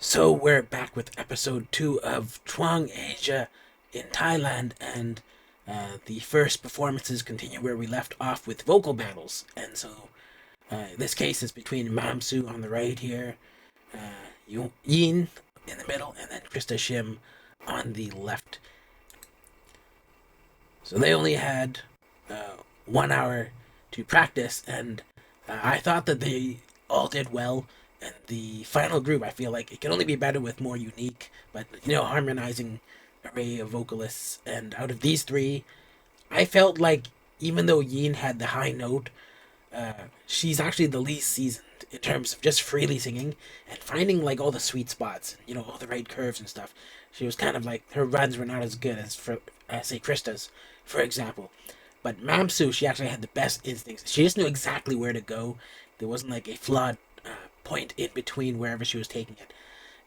So we're back with episode 2 of Chuang Asia in Thailand, and the first performances continue where we left off with vocal battles. And so this case is between Mamsu on the right here, Yin in the middle, and then Krista Shim on the left. So they only had 1 hour to practice, and I thought that they all did well. And the final group, I feel like it can only be better with more unique, but harmonizing array of vocalists. And out of these three, I felt like even though Yin had the high note, she's actually the least seasoned in terms of just freely singing and finding like all the sweet spots, all the right curves and stuff. She was kind of like her runs were not as good as for say Krista's, for example. But Mamsu, she actually had the best instincts. She just knew exactly where to go. There wasn't like a flawed point in between wherever she was taking it.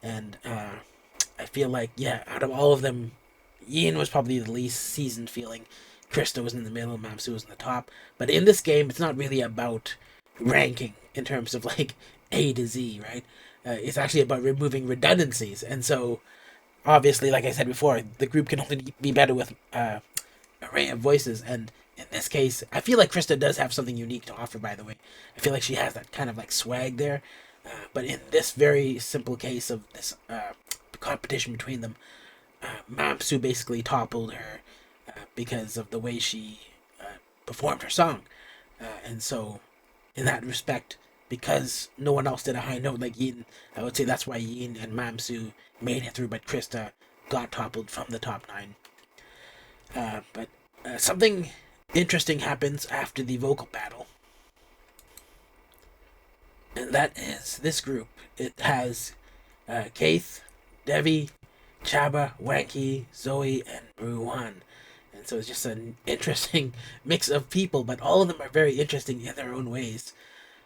And I feel like, yeah, out of all of them, Yin was probably the least seasoned feeling. Krista was in the middle, Mamsu was in the top. But in this game, it's not really about ranking in terms of like A to Z, right? It's actually about removing redundancies. And so, obviously, like I said before, the group can only be better with array of voices. And in this case, I feel like Krista does have something unique to offer, by the way. I feel like she has that kind of like swag there. But in this very simple case of this competition between them, Mamsu basically toppled her because of the way she performed her song. And so, in that respect, because no one else did a high note like Yin, I would say that's why Yin and Mamsu made it through, but Krista got toppled from the top 9. But something interesting happens after the vocal battle. And that is this group. It has Keith, Devi, Chaba, Wanky, Zoe, and Ruan. And so it's just an interesting mix of people, but all of them are very interesting in their own ways.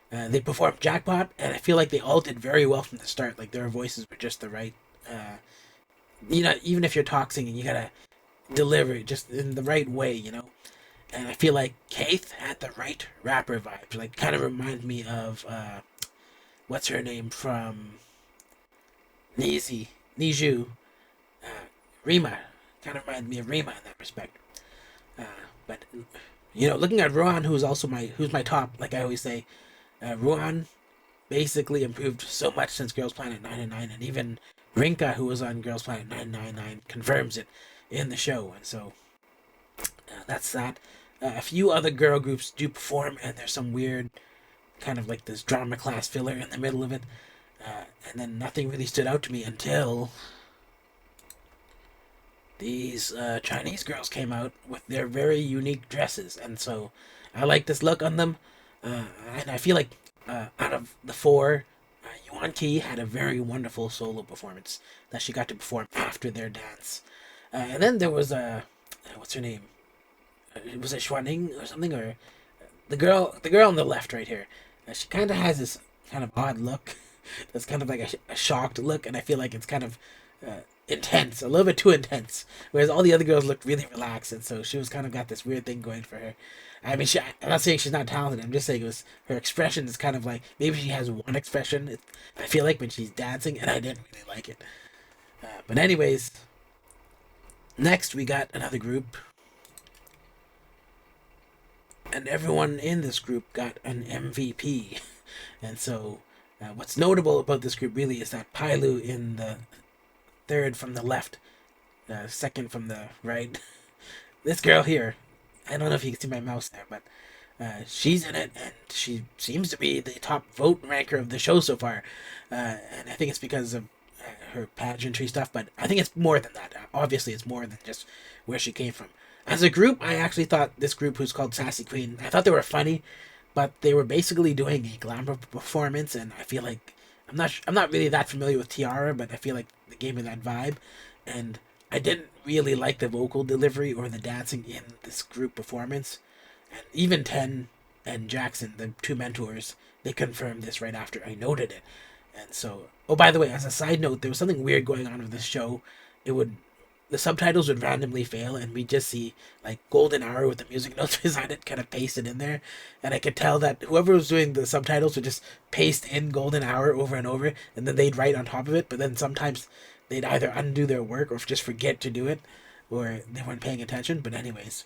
They performed Jackpot, and I feel like they all did very well from the start. Like their voices were just the right. Even if you're talk singing, you gotta deliver it just in the right way. And I feel like Keith had the right rapper vibes. Like, kind of reminds me of what's her name from Niju, Rima. Kind of reminds me of Rima in that respect. But looking at Ruan, who's my top, like I always say, Ruan basically improved so much since Girls Planet 999, and even Rinka, who was on Girls Planet 999, confirms it in the show. And so that's that. A few other girl groups do perform, and there's some weird kind of like this drama class filler in the middle of it. And then nothing really stood out to me until these Chinese girls came out with their very unique dresses. And so I like this look on them. And I feel like out of the four, Yuan Qi had a very wonderful solo performance that she got to perform after their dance. And then there was what's her name? Was it Xuaning or something? Or the girl on the left right here. She kind of has this kind of odd look. That's kind of like a shocked look, and I feel like it's kind of intense, a little bit too intense. Whereas all the other girls looked really relaxed, and so she was kind of got this weird thing going for her. I mean, I'm not saying she's not talented. I'm just saying her expression is kind of like maybe she has one expression. I feel like when she's dancing, and I didn't really like it. But anyways, next we got another group. And everyone in this group got an MVP. And so, what's notable about this group really is that Pailu in the third from the left, second from the right. This girl here, I don't know if you can see my mouse there, but she's in it, and she seems to be the top vote ranker of the show so far. And I think it's because of her pageantry stuff, but I think it's more than that. Obviously, it's more than just where she came from. As a group, I actually thought this group, who's called Sassy Queen, I thought they were funny, but they were basically doing a glamour performance, and I feel like I'm not really that familiar with Tiara, but I feel like they gave me that vibe, and I didn't really like the vocal delivery or the dancing in this group performance. And even Ten and Jackson, the two mentors, they confirmed this right after I noted it. And so, oh, by the way, as a side note, there was something weird going on with this show. It would the subtitles would randomly fail, and we just see like golden hour with the music notes beside it kind of pasted in there, and I could tell that whoever was doing the subtitles would just paste in golden hour over and over, and then they'd write on top of it. But then sometimes they'd either undo their work or just forget to do it, or they weren't paying attention. But anyways,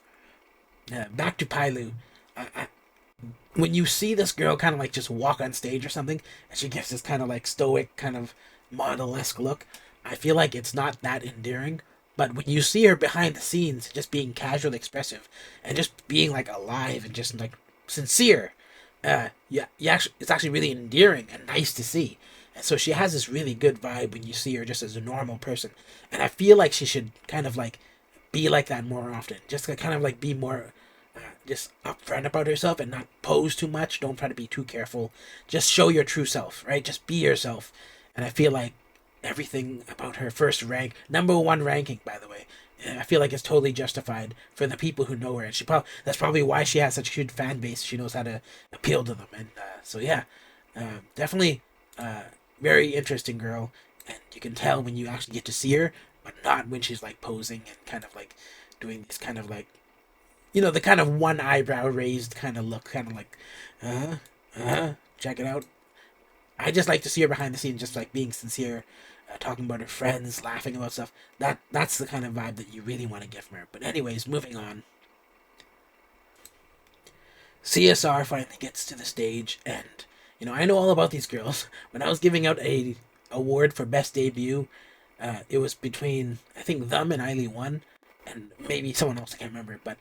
back to Pailu. I, when you see this girl kind of like just walk on stage or something, and she gives this kind of like stoic, kind of model-esque look, I feel like it's not that endearing. But when you see her behind the scenes, just being casually expressive and just being like alive and just like sincere, yeah, it's actually really endearing and nice to see. And so she has this really good vibe when you see her just as a normal person. And I feel like she should kind of like be like that more often. Just to kind of like be more just upfront about herself and not pose too much. Don't try to be too careful. Just show your true self, right? Just be yourself. And I feel like everything about her first rank, number one ranking, by the way, I feel like it's totally justified for the people who know her. And that's probably why she has such a huge fan base. She knows how to appeal to them. And so, yeah, definitely very interesting girl. And you can tell when you actually get to see her, but not when she's like posing and kind of like doing this kind of like, the kind of one eyebrow raised kind of look, kind of like, check it out. I just like to see her behind the scenes, just like being sincere, talking about her friends, laughing about stuff. That's the kind of vibe that you really want to get from her. But anyways, moving on. CSR finally gets to the stage, and I know all about these girls. When I was giving out a award for best debut, it was between I think them and Eiley One, and maybe someone else I can't remember, but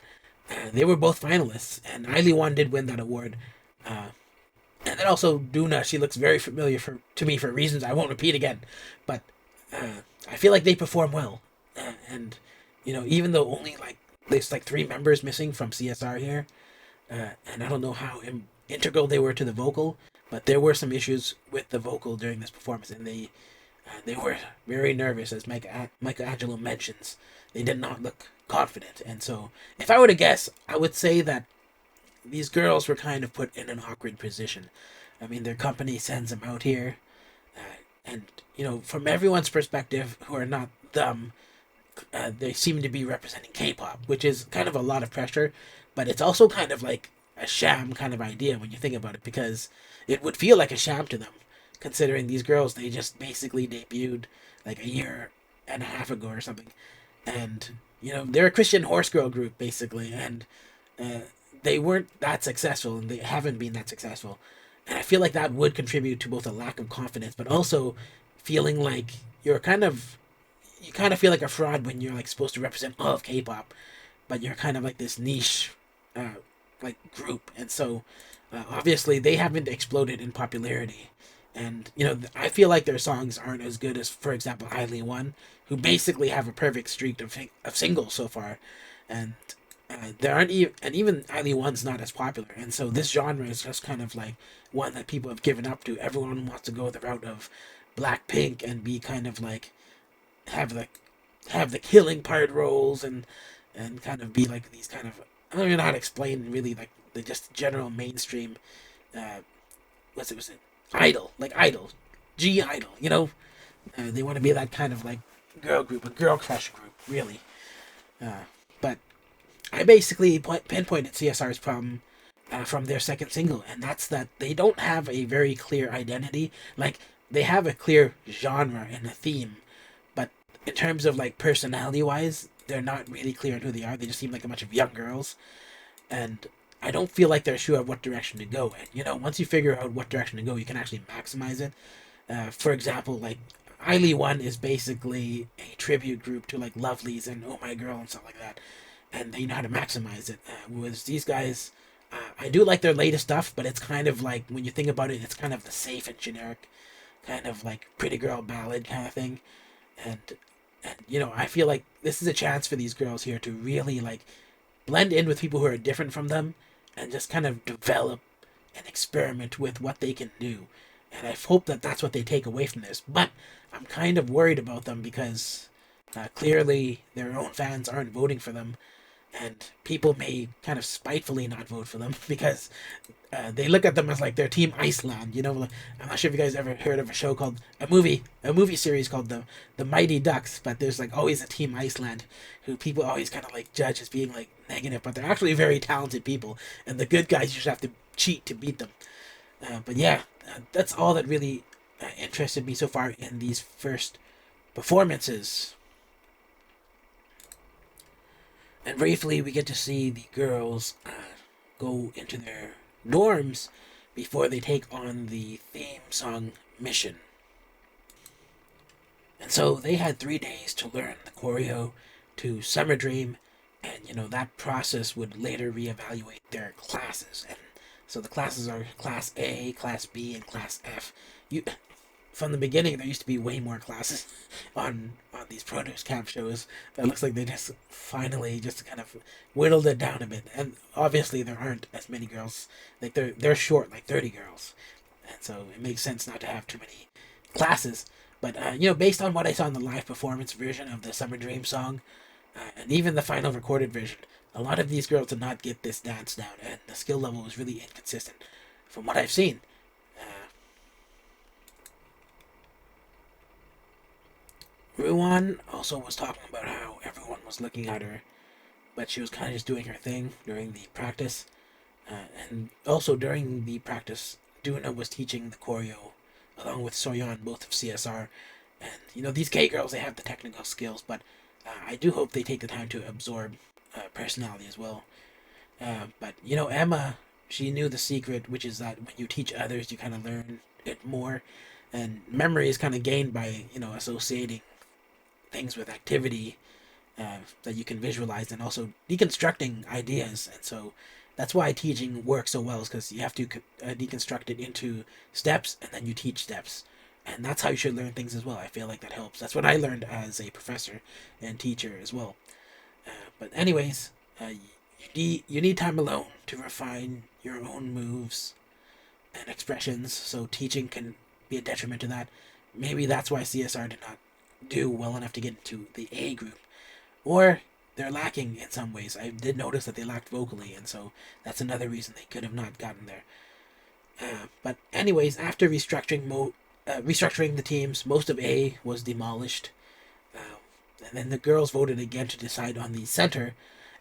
they were both finalists, and Eiley One did win that award. And then also Duna, she looks very familiar to me for reasons I won't repeat again. But I feel like they perform well. And, even though only like there's like 3 members missing from CSR here, and I don't know how integral they were to the vocal, but there were some issues with the vocal during this performance, and they were very nervous, as Michelangelo mentions. They did not look confident. And so, if I were to guess, I would say that these girls were kind of put in an awkward position. I mean, their company sends them out here, and from everyone's perspective, who are not them, they seem to be representing K-pop, which is kind of a lot of pressure, but it's also kind of like a sham kind of idea when you think about it, because it would feel like a sham to them, considering these girls, they just basically debuted like a year and a half ago or something, and they're a Christian horse girl group basically, and they weren't that successful, and they haven't been that successful. And I feel like that would contribute to both a lack of confidence, but also feeling like you kind of feel like a fraud when you're like supposed to represent all of K-pop, but you're kind of like this niche, like group. And so, obviously, they haven't exploded in popularity. And I feel like their songs aren't as good as, for example, Eiley One, who basically have a perfect streak of singles so far, and there aren't even Eiley One's not as popular, and so this genre is just kind of like one that people have given up to. Everyone wants to go the route of Blackpink and be kind of like have the killing part roles and kind of be like these kind of, I don't even know how to explain really, like the just general mainstream was it idol, like idol, G idol, they want to be that kind of like girl group, a girl crush group, really, but I basically pinpointed CSR's problem from their second single, and that's that they don't have a very clear identity. Like, they have a clear genre and a theme, but in terms of like personality-wise, they're not really clear on who they are. They just seem like a bunch of young girls, and I don't feel like they're sure of what direction to go. And once you figure out what direction to go, you can actually maximize it. For example, like Eiley One is basically a tribute group to like Lovelies and Oh My Girl and stuff like that, and they know how to maximize it. Whereas these guys, I do like their latest stuff, but it's kind of like, when you think about it, it's kind of the safe and generic, kind of like pretty girl ballad kind of thing. And I feel like this is a chance for these girls here to really like blend in with people who are different from them, and just kind of develop and experiment with what they can do. And I hope that that's what they take away from this. But I'm kind of worried about them because clearly their own fans aren't voting for them. and people may kind of spitefully not vote for them because they look at them as like their Team Iceland. You know, like, I'm not sure if you guys ever heard of a show called a movie series called the Mighty Ducks, but there's like always a Team Iceland who people always kind of like judge as being like negative, but they're actually very talented people, and the good guys just have to cheat to beat them. But yeah, that's all that really interested me so far in these first performances. And briefly, we get to see the girls go into their dorms before they take on the theme song mission. And so they had 3 days to learn the choreo to Summer Dream, and that process would later reevaluate their classes. And so the classes are Class A, Class B, and Class F. You From the beginning, there used to be way more classes on these produce camp shows. But it looks like they just finally just kind of whittled it down a bit. And obviously, there aren't as many girls. Like they're short, like 30 girls, and so it makes sense not to have too many classes. But based on what I saw in the live performance version of the Summer Dream song, and even the final recorded version, a lot of these girls did not get this dance down, and the skill level was really inconsistent from what I've seen. Ruan also was talking about how everyone was looking at her, but she was kind of just doing her thing during the practice. And also during the practice, Duna was teaching the choreo along with Soyeon, both of CSR. And these gay girls, they have the technical skills, but I do hope they take the time to absorb personality as well. But Emma, she knew the secret, which is that when you teach others, you kind of learn it more, and memory is kind of gained by associating things with activity that you can visualize, and also deconstructing ideas. And so that's why teaching works so well, is because you have to deconstruct it into steps, and then you teach steps. And that's how you should learn things as well. I feel like that helps. That's what I learned as a professor and teacher as well. But anyways, you need time alone to refine your own moves and expressions. So teaching can be a detriment to that. Maybe that's why CSR did not do well enough to get into the A group, or they're lacking in some ways. I did notice that they lacked vocally, and so that's another reason they could have not gotten there. But anyways, after restructuring the teams, most of A was demolished, and then the girls voted again to decide on the center.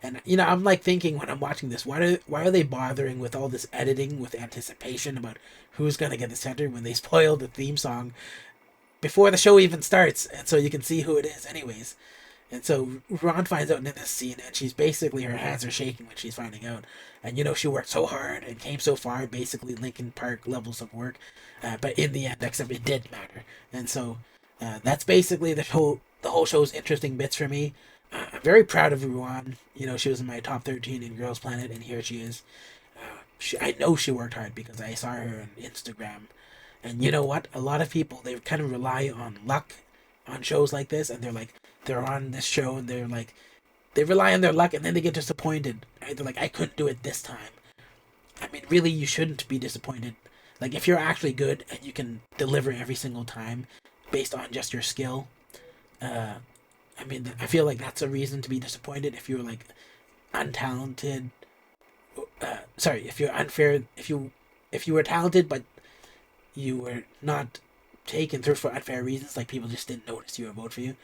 And I'm like thinking when I'm watching this, why are they bothering with all this editing with anticipation about who's gonna get the center when they spoiled the theme song before the show even starts, and so you can see who it is anyways. And so Ron finds out in this scene, and she's basically, her hands are shaking when she's finding out. And she worked so hard and came so far, basically Linkin Park levels of work. But in the end, except it did matter. And so that's basically the whole show's interesting bits for me. I'm very proud of Ruan. She was in my top 13 in Girls Planet, and here she is. I know she worked hard because I saw her on Instagram. And you know what? A lot of people, they kind of rely on luck on shows like this, and they're on this show, and they rely on their luck, and then they get disappointed. Right? They're like, I couldn't do it this time. I mean, really, you shouldn't be disappointed. Like, if you're actually good and you can deliver every single time based on just your skill, I mean, I feel like that's a reason to be disappointed. If you're like untalented, sorry, if you're unfair, if you were talented but you were not taken through for unfair reasons, like people just didn't notice you or vote for you.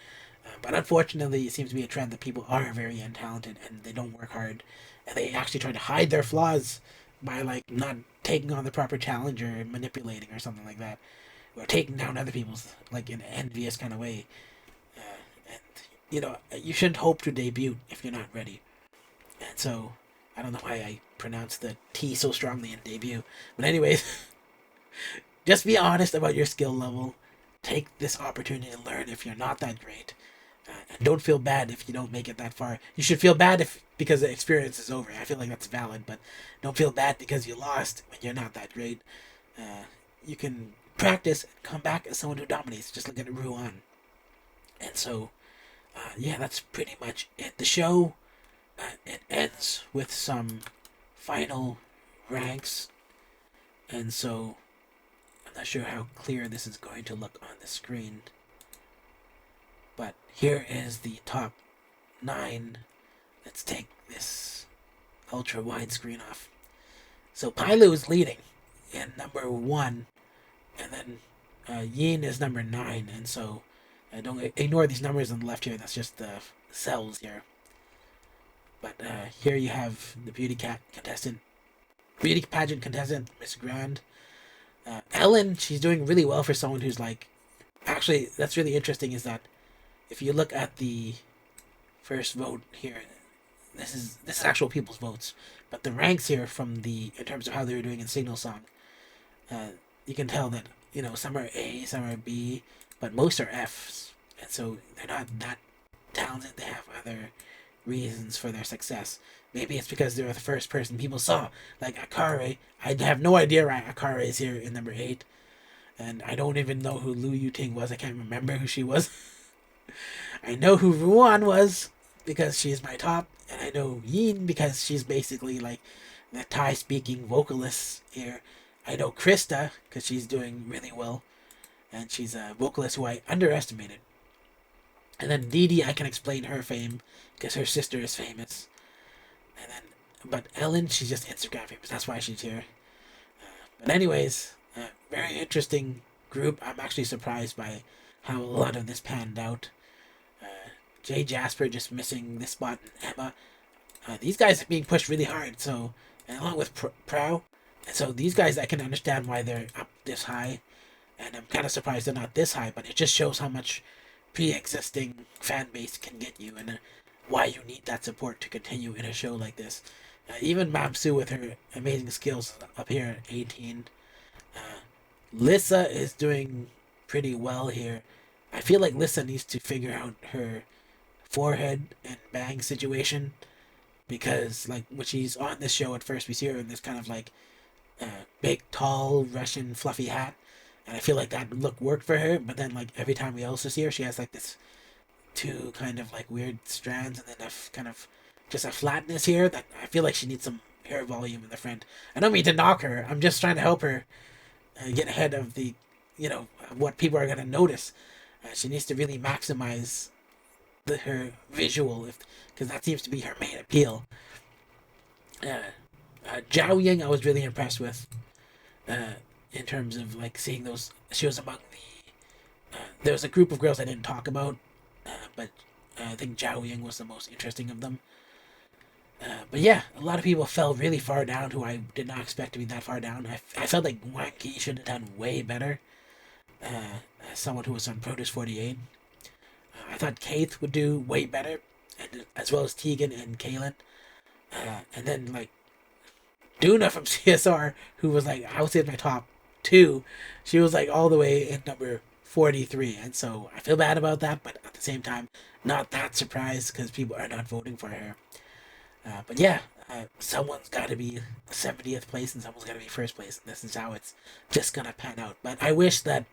But unfortunately, it seems to be a trend that people are very untalented and they don't work hard, and they actually try to hide their flaws by like not taking on the proper challenge or manipulating or something like that, or taking down other people's like in an envious kind of way. And you shouldn't hope to debut if you're not ready. And so I don't know why I pronounce the T so strongly in debut, but anyways, just be honest about your skill level. Take this opportunity to learn if you're not that great. And don't feel bad if you don't make it that far. You should feel bad if because the experience is over. I feel like that's valid, but don't feel bad because you lost when you're not that great. You can practice and come back as someone who dominates. Just look at Ruan. And so, yeah, that's pretty much it. The show, it ends with some final ranks, and so I'm not sure how clear this is going to look on the screen, but here is the top 9 let's take this ultra wide screen off. So Pilu is leading in number 1, and then Yin is number 9, and so don't ignore these numbers on the left here. That's just the cells here. But here you have the beauty pageant contestant, Miss Grand. Ellen, she's doing really well for someone who's like, actually, that's really interesting. Is that if you look at the first vote here, this is actual people's votes, but the ranks here from in terms of how they were doing in Signal Song, you can tell that some are A, some are B, but most are Fs, and so they're not that talented. They have other reasons for their success. Maybe it's because they were the first person people saw, like Akare. I have no idea why Akare is here in number 8, and I don't even know who Lu Yuting was. I can't remember who she was. I know who Ruan was because she's my top, and I know Yin because she's basically like the Thai-speaking vocalist here. I know Krista because she's doing really well, and she's a vocalist who I underestimated. And then Dee, I can explain her fame because her sister is famous. And then, but Ellen, she's just Instagram famous. That's why she's here. But anyways, very interesting group. I'm actually surprised by how a lot of this panned out. Jay Jasper just missing this spot, and Emma. These guys are being pushed really hard. So, and along with Prow. And so these guys, I can understand why they're up this high. And I'm kind of surprised they're not this high. But it just shows how much pre-existing fan base can get you, and why you need that support to continue in a show like this. Even Mamsu with her amazing skills up here at 18. Lissa is doing pretty well here. I feel like Lissa needs to figure out her forehead and bang situation, because like when she's on this show at first we see her in this kind of like big tall Russian fluffy hat, and I feel like that look worked for her, but then like every time we also see her she has like this two kind of like weird strands and then a kind of just a flatness here that I feel like she needs some hair volume in the front. I don't mean to knock her, I'm just trying to help her get ahead of the what people are going to notice. She needs to really maximize her visual, because that seems to be her main appeal. Zhao Ying I was really impressed with in terms of like seeing those. She was among there was a group of girls I didn't talk about, but I think Zhao Ying was the most interesting of them. But yeah, a lot of people fell really far down who I did not expect to be that far down. I felt like Wang Ki should have done way better. As someone who was on Produce 48. I thought Keith would do way better, and as well as Tegan and Kaylin. And then like Duna from CSR, who was like, I would say my top 2, she was like all the way in number 43, and so I feel bad about that, but at the same time, not that surprised because people are not voting for her. But yeah, someone's got to be 70th place and someone's got to be first place, and this is how it's just gonna pan out. But I wish that,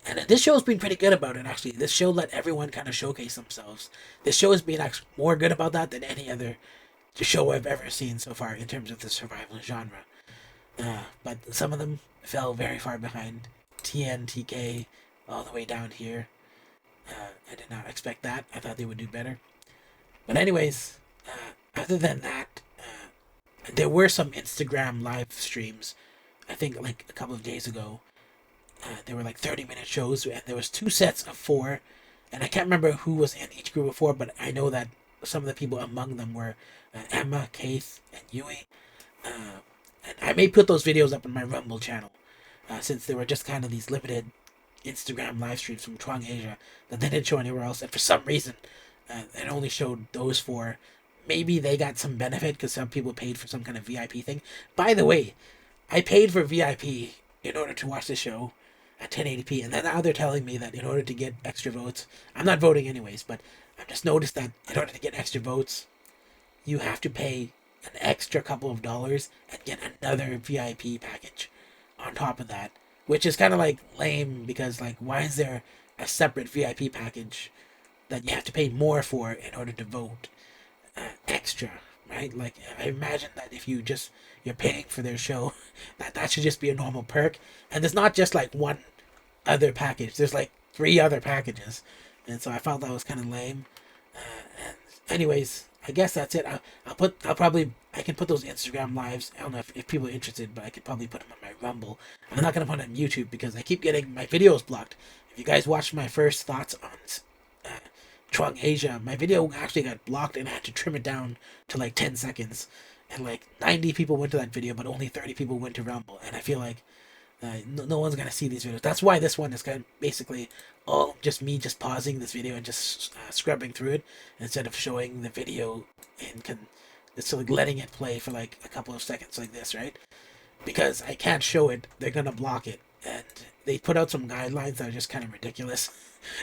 and this show's been pretty good about it actually. This show let everyone kind of showcase themselves. This show has been actually more good about that than any other show I've ever seen so far in terms of the survival genre. But some of them fell very far behind. TNTK all the way down here. I did not expect that. I thought they would do better. But anyways, other than that, there were some Instagram live streams. I think like a couple of days ago. There were like 30-minute shows, and there was 2 sets of 4. And I can't remember who was in each group of 4, but I know that some of the people among them were Emma, Keith, and Yui. And I may put those videos up on my Rumble channel, since they were just kind of these limited Instagram live streams from Chuang Asia that they didn't show anywhere else. And for some reason, it only showed those 4. Maybe they got some benefit because some people paid for some kind of VIP thing. By the way, I paid for VIP in order to watch the show at 1080p, and then now they're telling me that in order to get extra votes, I'm not voting anyways, but I've just noticed that in order to get extra votes, you have to pay an extra couple of dollars and get another VIP package on top of that, which is kind of like lame, because like, why is there a separate VIP package that you have to pay more for in order to vote extra, right? Like, I imagine that if you're paying for their show, that should just be a normal perk. And there's not just like one other package, there's like 3 other packages, and so I felt that was kind of lame. And anyways, I guess that's it. I can put those Instagram lives. I don't know if people are interested, but I could probably put them on my Rumble. I'm not gonna put them on YouTube because I keep getting my videos blocked. If you guys watched my first thoughts on uh, Chuang Asia, my video actually got blocked and I had to trim it down to like 10 seconds. And like 90 people went to that video, but only 30 people went to Rumble. And I feel like no one's gonna see these videos. That's why this one is kind of basically all just me just pausing this video and just scrubbing through it instead of showing the video and just like letting it play for like a couple of seconds like this, right? Because I can't show it, they're gonna block it, and they put out some guidelines that are just kind of ridiculous.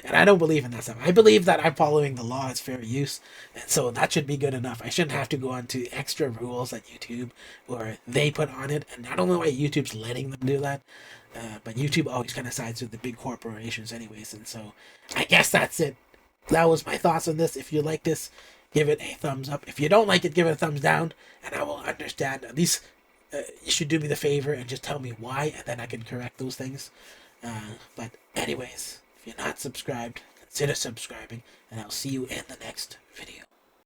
And I don't believe in that stuff. I believe that I'm following the law as fair use, and so that should be good enough. I shouldn't have to go on to extra rules that YouTube or they put on it, and I don't know why YouTube's letting them do that. But YouTube always kind of sides with the big corporations, anyways, and so I guess that's it. That was my thoughts on this. If you like this, give it a thumbs up. If you don't like it, give it a thumbs down, and I will understand. At least you should do me the favor and just tell me why, and then I can correct those things. But anyways, if you're not subscribed, consider subscribing, and I'll see you in the next video.